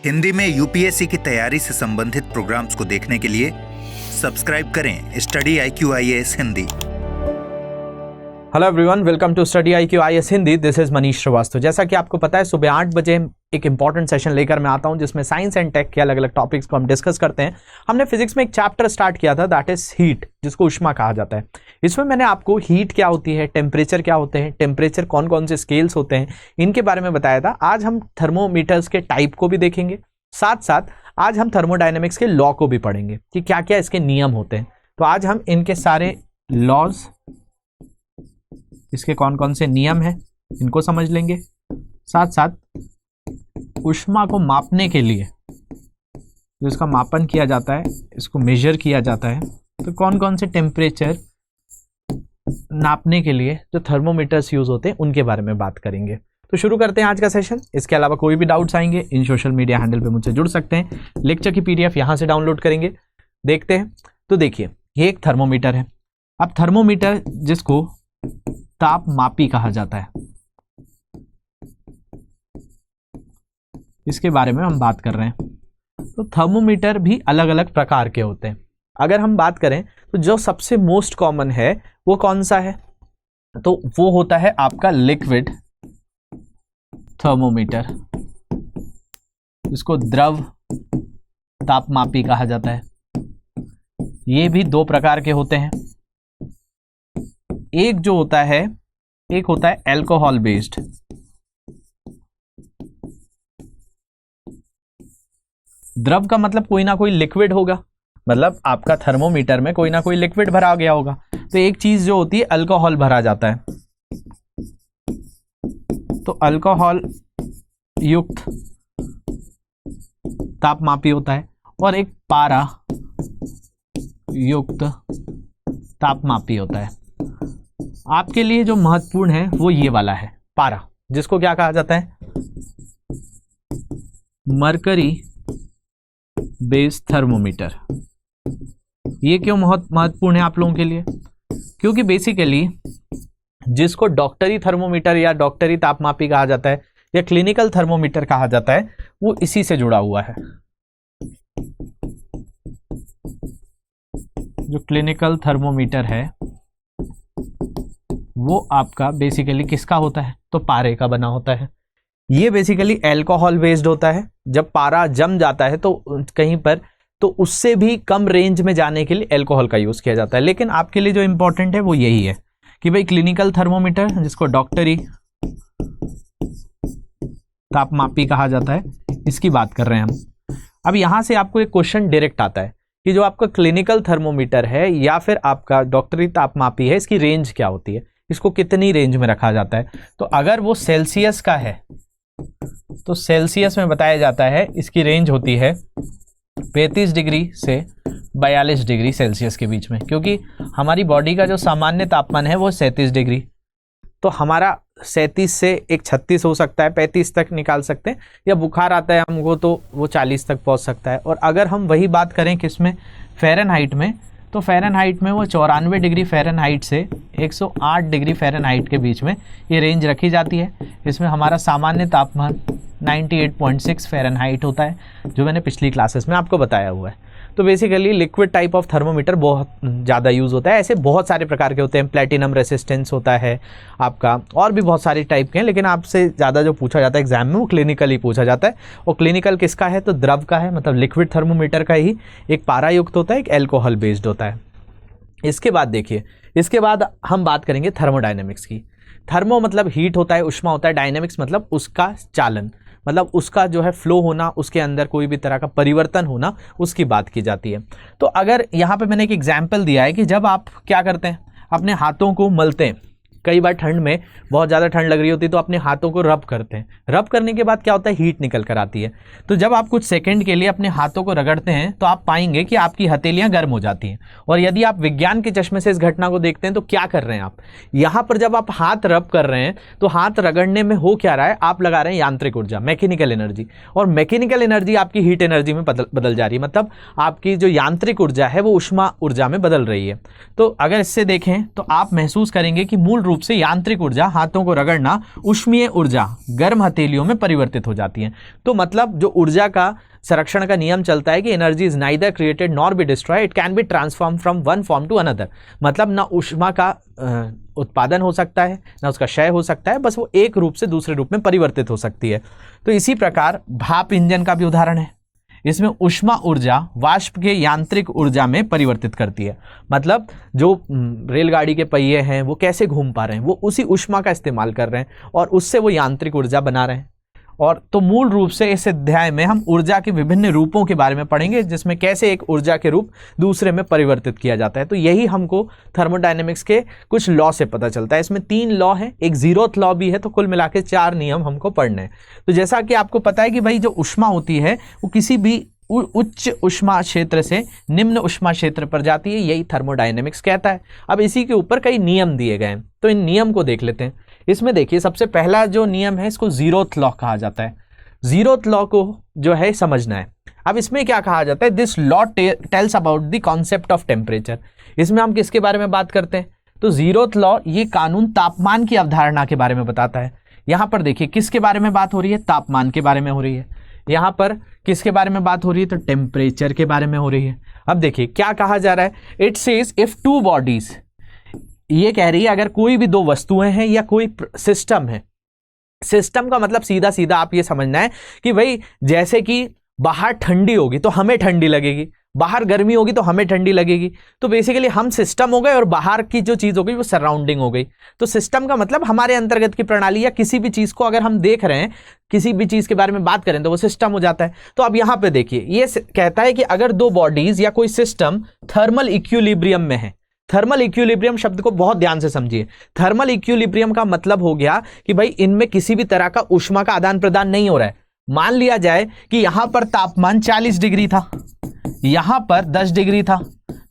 हिंदी में यूपीएससी की तैयारी से संबंधित प्रोग्राम्स को देखने के लिए सब्सक्राइब करें study IQ IAS Hindi. Hello everyone, welcome to study IQ IAS Hindi. This is Manish Shrivastava. जैसा कि आपको पता है, सुबह 8 बजे एक इंपॉर्टेंट सेशन लेकर मैं आता हूं जिसमें साइंस एंड टेक के अलग अलग टॉपिक्स को हम डिस्कस करते हैं। हमने फिजिक्स में एक चैप्टर स्टार्ट किया था, दैट इज हीट, जिसको ऊष्मा कहा जाता है। इसमें मैंने आपको हीट क्या होती है, टेम्परेचर क्या होते हैं, टेम्परेचर कौन कौन से स्केल्स होते हैं, इनके बारे में बताया था। आज हम थर्मोमीटर्स के टाइप को भी देखेंगे, साथ साथ आज हम थर्मोडायनेमिक्स के लॉ को भी पढ़ेंगे कि क्या क्या इसके नियम होते हैं। तो आज हम इनके सारे लॉज, इसके कौन कौन से नियम हैं, इनको समझ लेंगे। साथ साथ ऊष्मा को मापने के लिए जो इसका मापन किया जाता है, इसको मेजर किया जाता है, तो कौन कौन से टेम्परेचर नापने के लिए जो थर्मोमीटर्स यूज होते हैं उनके बारे में बात करेंगे। तो शुरू करते हैं आज का सेशन। इसके अलावा कोई भी डाउट्स आएंगे इन सोशल मीडिया हैंडल पे मुझसे जुड़ सकते हैं। लेक्चर की PDF यहां से डाउनलोड करेंगे। देखते हैं। तो देखिए, ये एक थर्मोमीटर है। अब थर्मोमीटर जिसको तापमापी कहा जाता है, इसके बारे में हम बात कर रहे हैं। तो थर्मोमीटर भी अलग अलग प्रकार के होते हैं। अगर हम बात करें तो जो सबसे मोस्ट कॉमन है वो कौन सा है, तो वो होता है आपका लिक्विड थर्मोमीटर, इसको द्रव तापमापी कहा जाता है। ये भी दो प्रकार के होते हैं। एक जो होता है, एक होता है अल्कोहल बेस्ड। द्रव का मतलब कोई ना कोई लिक्विड होगा, मतलब आपका थर्मोमीटर में कोई ना कोई लिक्विड भरा गया होगा। तो एक चीज जो होती है अल्कोहल भरा जाता है, तो अल्कोहल युक्त तापमापी होता है। और एक पारा युक्त तापमापी होता है। आपके लिए जो महत्वपूर्ण है वो ये वाला है, पारा, जिसको क्या कहा जाता है, मरकरी बेस्ड थर्मोमीटर। ये क्यों महत्वपूर्ण है आप लोगों के लिए, क्योंकि बेसिकली जिसको डॉक्टरी थर्मोमीटर या डॉक्टरी तापमापी कहा जाता है या क्लिनिकल थर्मोमीटर कहा जाता है, वो इसी से जुड़ा हुआ है। जो क्लिनिकल थर्मोमीटर है वो आपका बेसिकली किसका होता है, तो पारे का बना होता है। ये बेसिकली अल्कोहल बेस्ड होता है। जब पारा जम जाता है तो कहीं पर, तो उससे भी कम रेंज में जाने के लिए अल्कोहल का यूज किया जाता है। लेकिन आपके लिए जो इंपॉर्टेंट है वो यही है कि भाई क्लिनिकल थर्मोमीटर, जिसको डॉक्टरी तापमापी कहा जाता है, इसकी बात कर रहे हैं हम। अब यहां से आपको एक क्वेश्चन डायरेक्ट आता है कि जो आपका क्लिनिकल थर्मोमीटर है या फिर आपका डॉक्टरी तापमापी है, इसकी रेंज क्या होती है, इसको कितनी रेंज में रखा जाता है। तो अगर वो सेल्सियस का है तो सेल्सियस में बताया जाता है इसकी रेंज होती है 35 डिग्री से 42 डिग्री सेल्सियस के बीच में, क्योंकि हमारी बॉडी का जो सामान्य तापमान है वो 37 डिग्री। तो हमारा 37 से एक 36 हो सकता है, 35 तक निकाल सकते हैं, या बुखार आता है हमको तो वो 40 तक पहुंच सकता है। और अगर हम वही बात करें किसमें, फ़ारेनहाइट में, तो फ़ारेनहाइट में वो 94 डिग्री फ़ारेनहाइट से 108 डिग्री फ़ारेनहाइट के बीच में ये रेंज रखी जाती है। इसमें हमारा सामान्य तापमान 98.6 फ़ारेनहाइट होता है, जो मैंने पिछली क्लासेस में आपको बताया हुआ है। तो basically liquid type of thermometer बहुत ज़्यादा यूज़ होता है। ऐसे बहुत सारे प्रकार के होते हैं, प्लेटिनम रेसिस्टेंस होता है आपका, और भी बहुत सारे टाइप के हैं। लेकिन आपसे ज़्यादा जो पूछा जाता है एग्जाम में वो क्लिनिकल ही पूछा जाता है। और क्लिनिकल किसका है, तो द्रव का है, मतलब लिक्विड थर्मोमीटर का ही। एक पारायुक्त होता है, एक अल्कोहल बेस्ड होता है। इसके बाद देखिए, इसके बाद हम बात करेंगे थर्मोडायनेमिक्स की। थर्मो मतलब हीट होता है, उष्मा होता है। डायनेमिक्स मतलब उसका चालन, मतलब उसका जो है फ्लो होना, उसके अंदर कोई भी तरह का परिवर्तन होना, उसकी बात की जाती है। तो अगर यहाँ पे मैंने एक एग्जाम्पल दिया है कि जब आप क्या करते हैं, अपने हाथों को मलते हैं, कई बार ठंड में बहुत ज़्यादा ठंड लग रही होती है तो अपने हाथों को रब करते हैं। रब करने के बाद क्या होता है, हीट निकल कर आती है। तो जब आप कुछ सेकंड के लिए अपने हाथों को रगड़ते हैं तो आप पाएंगे कि आपकी हथेलियां गर्म हो जाती हैं। और यदि आप विज्ञान के चश्मे से इस घटना को देखते हैं तो क्या कर रहे हैं आप, यहाँ पर जब आप हाथ रब कर रहे हैं तो हाथ रगड़ने में हो क्या रहा है, आप लगा रहे हैं यांत्रिक ऊर्जा, मैकेनिकल एनर्जी। और मैकेनिकल एनर्जी आपकी हीट एनर्जी में बदल जा रही है, मतलब आपकी जो यांत्रिक ऊर्जा है वो ऊष्मा ऊर्जा में बदल रही है। तो अगर इससे देखें तो आप महसूस करेंगे कि मूल रूप से यांत्रिक ऊर्जा, हाथों को रगड़ना, ऊष्मीय ऊर्जा गर्म हथेलियों में परिवर्तित हो जाती है। तो मतलब जो ऊर्जा का संरक्षण का नियम चलता है कि energy is neither created nor be destroy, it can be transform from one form to another. मतलब ना ऊष्मा का उत्पादन हो सकता है ना उसका क्षय हो सकता है, बस वो एक रूप से दूसरे रूप में परिवर्तित हो सकती है। तो इसी प्रकार भाप इंजन का भी उदाहरण है। इसमें ऊष्मा ऊर्जा वाष्प के यांत्रिक ऊर्जा में परिवर्तित करती है। मतलब जो रेलगाड़ी के पहिए हैं वो कैसे घूम पा रहे हैं, वो उसी ऊष्मा का इस्तेमाल कर रहे हैं और उससे वो यांत्रिक ऊर्जा बना रहे हैं। और तो मूल रूप से इस अध्याय में हम ऊर्जा के विभिन्न रूपों के बारे में पढ़ेंगे, जिसमें कैसे एक ऊर्जा के रूप दूसरे में परिवर्तित किया जाता है। तो यही हमको थर्मोडायनेमिक्स के कुछ लॉ से पता चलता है। इसमें 3 लॉ हैं, एक जीरोथ लॉ भी है, तो कुल मिला के 4 नियम हमको पढ़ने हैं। तो जैसा कि आपको पता है कि भाई जो ऊष्मा होती है वो किसी भी उच्च ऊष्मा क्षेत्र से निम्न ऊष्मा क्षेत्र पर जाती है, यही थर्मोडायनेमिक्स कहता है। अब इसी के ऊपर कई नियम दिए गए हैं, तो इन नियम को देख लेते हैं। इसमें देखिए सबसे पहला जो नियम है इसको जीरोथ लॉ कहा जाता है। जीरोथ लॉ को जो है समझना है। अब इसमें क्या कहा जाता है, this law tells about the concept of temperature. इसमें हम किसके बारे में बात करते हैं, तो जीरोथ लॉ ये कानून तापमान की अवधारणा के बारे में बताता है। यहाँ पर देखिए किसके बारे में बात हो रही है, तापमान के बारे में हो रही है। यहाँ पर किसके बारे में बात हो रही है, तो टेम्परेचर के बारे में हो रही है। अब देखिए क्या कहा जा रहा है, इट सेज इफ 2 बॉडीज, ये कह रही है अगर कोई भी 2 वस्तुएं हैं या कोई सिस्टम है। सिस्टम का मतलब सीधा सीधा आप ये समझना है कि भाई जैसे कि बाहर ठंडी होगी तो हमें ठंडी लगेगी, बाहर गर्मी होगी तो हमें ठंडी लगेगी। तो बेसिकली हम सिस्टम हो गए और बाहर की जो चीज़ हो गई वो सराउंडिंग हो गई। तो सिस्टम का मतलब हमारे अंतर्गत की प्रणाली या किसी भी चीज़ को अगर हम देख रहे हैं, किसी भी चीज़ के बारे में बात करें तो वो सिस्टम हो जाता है। तो अब यहाँ पे देखिए ये कहता है कि अगर 2 बॉडीज या कोई सिस्टम थर्मल इक्विलिब्रियम में है। थर्मल इक्विलिब्रियम शब्द को बहुत ध्यान से समझिए। थर्मल इक्विलिब्रियम का मतलब हो गया कि भाई इनमें किसी भी तरह का ऊष्मा का आदान प्रदान नहीं हो रहा है। मान लिया जाए कि यहां पर तापमान 40 डिग्री था, यहां पर 10 डिग्री था,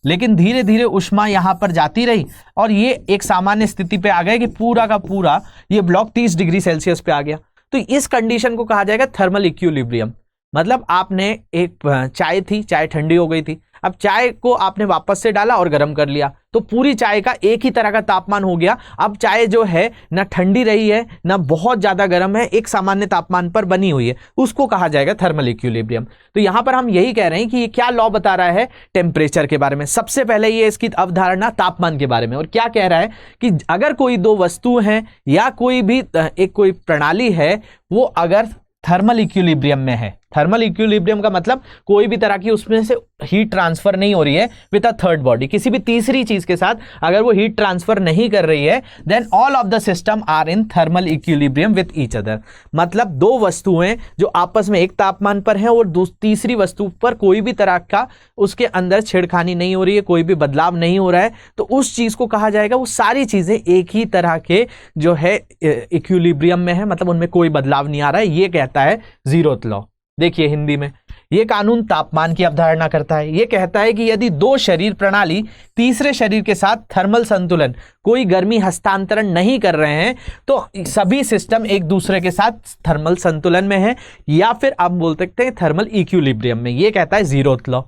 लेकिन धीरे धीरे ऊष्मा यहां पर जाती रही और ये एक सामान्य स्थिति पे आ गए कि पूरा का पूरा ये ब्लॉक 30 डिग्री सेल्सियस पे आ गया। तो इस कंडीशन को कहा जाएगा थर्मल इक्विलिब्रियम। मतलब आपने एक चाय थी, चाय ठंडी हो गई थी, अब चाय को आपने वापस से डाला और गर्म कर लिया तो पूरी चाय का एक ही तरह का तापमान हो गया। अब चाय जो है ना ठंडी रही है ना बहुत ज्यादा गर्म है, एक सामान्य तापमान पर बनी हुई है, उसको कहा जाएगा थर्मल इक्विलिब्रियम। तो यहां पर हम यही कह रहे हैं कि ये क्या लॉ बता रहा है टेम्परेचर के बारे में। सबसे पहले ये इसकी अवधारणा तापमान के बारे में, और क्या कह रहा है कि अगर कोई 2 वस्तु हैं या कोई भी एक कोई प्रणाली है वो अगर थर्मल इक्विलिब्रियम में है। थर्मल इक्विलिब्रियम का मतलब कोई भी तरह की उसमें से हीट ट्रांसफर नहीं हो रही है विद अ थर्ड बॉडी, किसी भी तीसरी चीज के साथ अगर वो हीट ट्रांसफर नहीं कर रही है, then all of the system are in thermal equilibrium with each other. मतलब 2 वस्तुएं जो आपस में एक तापमान पर हैं और तीसरी वस्तु पर कोई भी तरह का उसके अंदर छेड़खानी नहीं हो रही है, कोई भी बदलाव नहीं हो रहा है, तो उस चीज को कहा जाएगा वो सारी चीजें एक ही तरह के जो है इक्विलिब्रियम में है, मतलब उनमें कोई बदलाव नहीं आ रहा है। ये कहता है जीरोथ लॉ। देखिए हिंदी में ये कानून तापमान की अवधारणा करता है। ये कहता है कि यदि 2 शरीर प्रणाली तीसरे शरीर के साथ थर्मल संतुलन, कोई गर्मी हस्तांतरण नहीं कर रहे हैं, तो सभी सिस्टम एक दूसरे के साथ थर्मल संतुलन में है, या फिर आप बोल सकते हैं थर्मल इक्विलिब्रियम में। ये कहता है जीरोथ लॉ।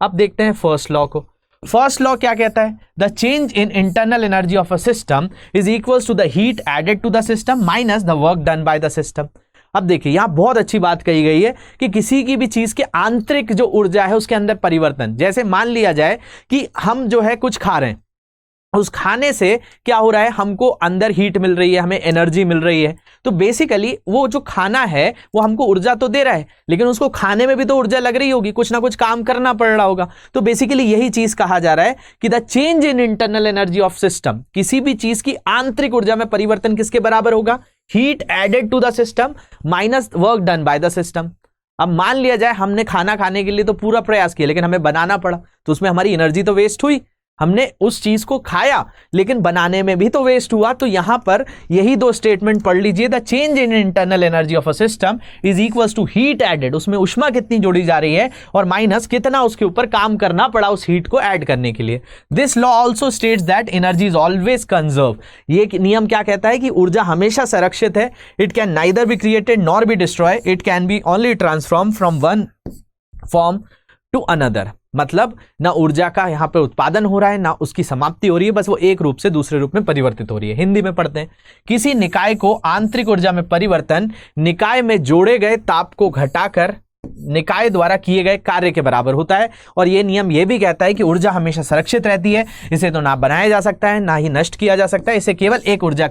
अब देखते हैं फर्स्ट लॉ को। फर्स्ट लॉ क्या कहता है, the change in internal energy of a system is equal to the heat added to the system minus the work done by the system. अब देखिए यहां बहुत अच्छी बात कही गई है कि किसी की भी चीज के आंतरिक जो ऊर्जा है उसके अंदर परिवर्तन, जैसे मान लिया जाए कि हम जो है कुछ खा रहे हैं, उस खाने से क्या हो रहा है, हमको अंदर हीट मिल रही है, हमें एनर्जी मिल रही है। तो बेसिकली वो जो खाना है वो हमको ऊर्जा तो दे रहा है, लेकिन उसको खाने में भी तो ऊर्जा लग रही होगी, कुछ ना कुछ काम करना पड़ रहा होगा। तो बेसिकली यही चीज कहा जा रहा है कि the change in internal energy of system, किसी भी चीज की आंतरिक ऊर्जा में परिवर्तन किसके बराबर होगा, heat added to the system minus work done by the system. अब मान लिया जाए हमने खाना खाने के लिए तो पूरा प्रयास किया, लेकिन हमें बनाना पड़ा, तो उसमें हमारी एनर्जी तो वेस्ट हुई। हमने उस चीज को खाया लेकिन बनाने में भी तो वेस्ट हुआ। तो यहां पर यही 2 स्टेटमेंट पढ़ लीजिए, the change in internal energy of a system is equals to heat added, उसमें ऊष्मा कितनी जोड़ी जा रही है, और माइनस कितना उसके ऊपर काम करना पड़ा उस हीट को ऐड करने के लिए। This law also states that energy is always conserve. ये नियम क्या कहता है कि ऊर्जा हमेशा संरक्षित है। It can neither be created nor be destroy, it can be only transform from one form to another. मतलब ना ऊर्जा का यहाँ पे उत्पादन हो रहा है ना उसकी समाप्ति हो रही है, बस वो एक रूप से दूसरे रूप में परिवर्तित हो रही है। हिंदी में पढ़ते हैं, किसी निकाय को आंतरिक ऊर्जा में परिवर्तन निकाय में जोड़े गए ताप को घटाकर निकाय द्वारा किए गए कार्य के बराबर होता है। और ये नियम ये भी कहता है कि ऊर्जा हमेशा सुरक्षित रहती है, इसे तो ना बनाया जा सकता है ना ही नष्ट किया जा सकता है, इसे केवल एक ऊर्जा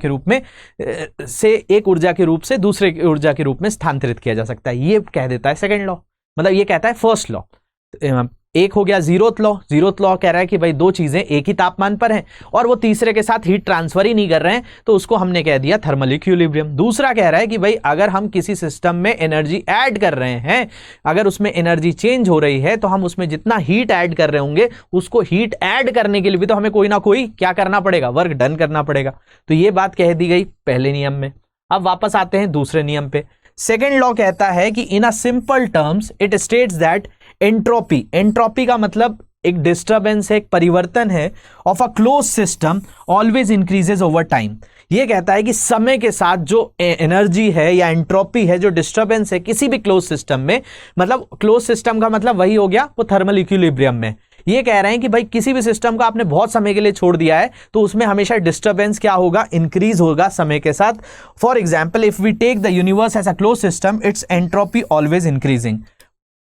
के रूप से दूसरे ऊर्जा के रूप में स्थानांतरित किया जा सकता है। ये कह देता है सेकंड लॉ, मतलब ये कहता है फर्स्ट लॉ। एक हो गया जीरोथ लॉ। जीरोथ लॉ कह रहा है कि भाई दो चीजें एक ही तापमान पर हैं और वो तीसरे के साथ हीट ट्रांसफर ही नहीं कर रहे हैं, तो उसको हमने कह दिया थर्मल इक्विलिब्रियम। दूसरा कह रहा है कि भाई अगर हम किसी सिस्टम में एनर्जी ऐड कर रहे हैं, अगर उसमें एनर्जी चेंज हो रही है, तो हम उसमें जितना हीट ऐड कर रहे होंगे उसको हीट ऐड करने के लिए भी तो हमें कोई ना कोई क्या करना पड़ेगा, वर्क डन करना पड़ेगा। तो ये बात कह दी गई पहले नियम में। अब वापस आते हैं दूसरे नियम पे। सेकेंड लॉ कहता है कि in a simple terms it states that entropy, entropy का मतलब एक डिस्टर्बेंस है, एक परिवर्तन है, of a close system always increases over time. ये कहता है कि समय के साथ जो एनर्जी है या एंट्रोपी है, जो डिस्टर्बेंस है किसी भी क्लोज सिस्टम में, मतलब क्लोज सिस्टम का मतलब वही हो गया वो थर्मल इक्विलिब्रियम में। ये कह रहे हैं कि भाई किसी भी सिस्टम को आपने बहुत समय के लिए छोड़ दिया है तो उसमें हमेशा डिस्टर्बेंस क्या होगा, इंक्रीज होगा समय के साथ। For example if we take the universe as a close system its entropy always increasing.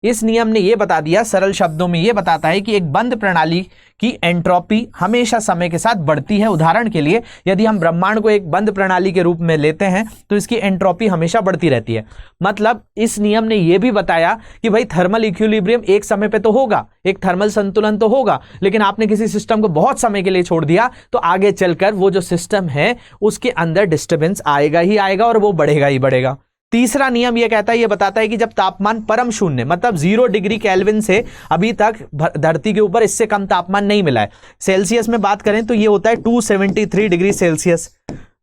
इस नियम ने यह बता दिया, सरल शब्दों में यह बताता है कि एक बंद प्रणाली की एंट्रोपी हमेशा समय के साथ बढ़ती है। उदाहरण के लिए यदि हम ब्रह्मांड को एक बंद प्रणाली के रूप में लेते हैं तो इसकी एंट्रोपी हमेशा बढ़ती रहती है। मतलब इस नियम ने यह भी बताया कि भाई थर्मल इक्विलिब्रियम एक समय पे तो होगा, एक थर्मल संतुलन तो होगा, लेकिन आपने किसी सिस्टम को बहुत समय के लिए छोड़ दिया तो आगे चलकर वो जो सिस्टम है उसके अंदर डिस्टर्बेंस आएगा ही आएगा और वो बढ़ेगा ही बढ़ेगा। तीसरा नियम यह कहता है, यह बताता है कि जब तापमान परम शून्य मतलब 0 डिग्री केल्विन से अभी तक धरती के ऊपर इससे कम तापमान नहीं मिला है, सेल्सियस में बात करें तो यह होता है 273 डिग्री सेल्सियस,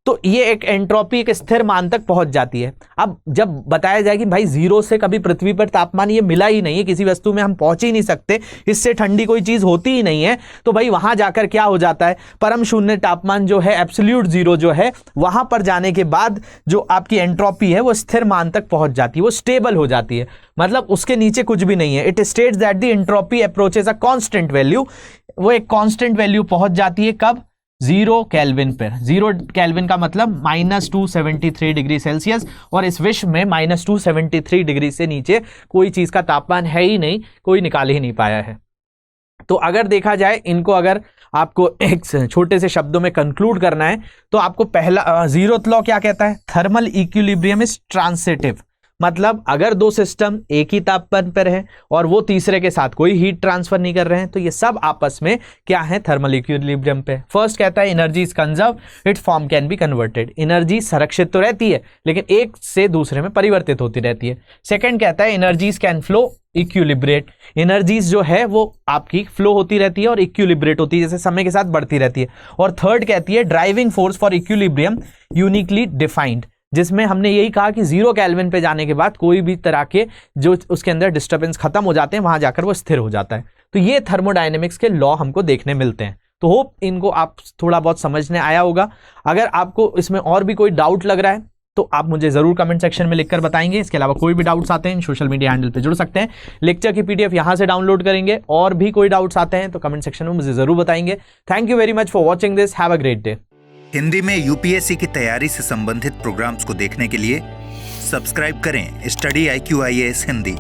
तो ये एक एंट्रोपी एक स्थिर मान तक पहुंच जाती है। अब जब बताया जाए कि भाई 0 से कभी पृथ्वी पर तापमान ये मिला ही नहीं है, किसी वस्तु में हम पहुंच ही नहीं सकते, इससे ठंडी कोई चीज होती ही नहीं है, तो भाई वहां जाकर क्या हो जाता है, परम शून्य तापमान जो है, एब्सोल्यूट जीरो जो है, वहां पर जाने के बाद जो आपकी एंट्रोपी है वो स्थिर मान तक पहुंच जाती है, वो स्टेबल हो जाती है, मतलब उसके नीचे कुछ भी नहीं है। It states that the entropy approaches a constant value, वो एक कांस्टेंट वैल्यू पहुंच जाती है कब, 0 केल्विन पर। 0 केल्विन का मतलब -273 डिग्री सेल्सियस, और इस विश्व में -273 डिग्री से नीचे कोई चीज का तापमान है ही नहीं, कोई निकाल ही नहीं पाया है। तो अगर देखा जाए इनको, अगर आपको एक छोटे से शब्दों में कंक्लूड करना है तो आपको पहला जीरोथ लॉ क्या कहता है, थर्मल इक्विलिब्रियम इज ट्रांसिटिव, मतलब अगर दो सिस्टम एक ही तापमान पर है और वो तीसरे के साथ कोई हीट ट्रांसफर नहीं कर रहे हैं तो ये सब आपस में क्या है, थर्मल इक्विलिब्रियम पे। फर्स्ट कहता है energy is conserve, it form can be converted, energy संरक्षित तो रहती है लेकिन एक से दूसरे में परिवर्तित होती रहती है। सेकंड कहता है energies can flow equilibrate, energies जो है वो आपकी फ्लो होती रहती है और इक्विलिब्रेट होती है, जैसे समय के साथ बढ़ती रहती है। और थर्ड कहती है driving force for equilibrium uniquely defined, जिसमें हमने यही कहा कि 0 केल्विन पे जाने के बाद कोई भी तरह के जो उसके अंदर डिस्टर्बेंस खत्म हो जाते हैं, वहां जाकर वो स्थिर हो जाता है। तो ये थर्मोडायनेमिक्स के लॉ हमको देखने मिलते हैं। तो होप इनको आप थोड़ा बहुत समझने आया होगा। अगर आपको इसमें और भी कोई डाउट लग रहा है तो आप मुझे जरूर कमेंट सेक्शन में लिखकर बताएंगे। इसके अलावा कोई भी डाउट्स आते हैं सोशल मीडिया हैंडल पे जुड़ सकते हैं, लेक्चर की पीडीएफ यहां से डाउनलोड करेंगे, और भी कोई डाउट्स आते हैं तो कमेंट सेक्शन में मुझे जरूर बताएंगे। Thank you very much for watching this, have a great day. Hindi में यूपीएससी की तैयारी से संबंधित प्रोग्राम्स को देखने के लिए सब्सक्राइब करें स्टडी IQ IAS हिंदी।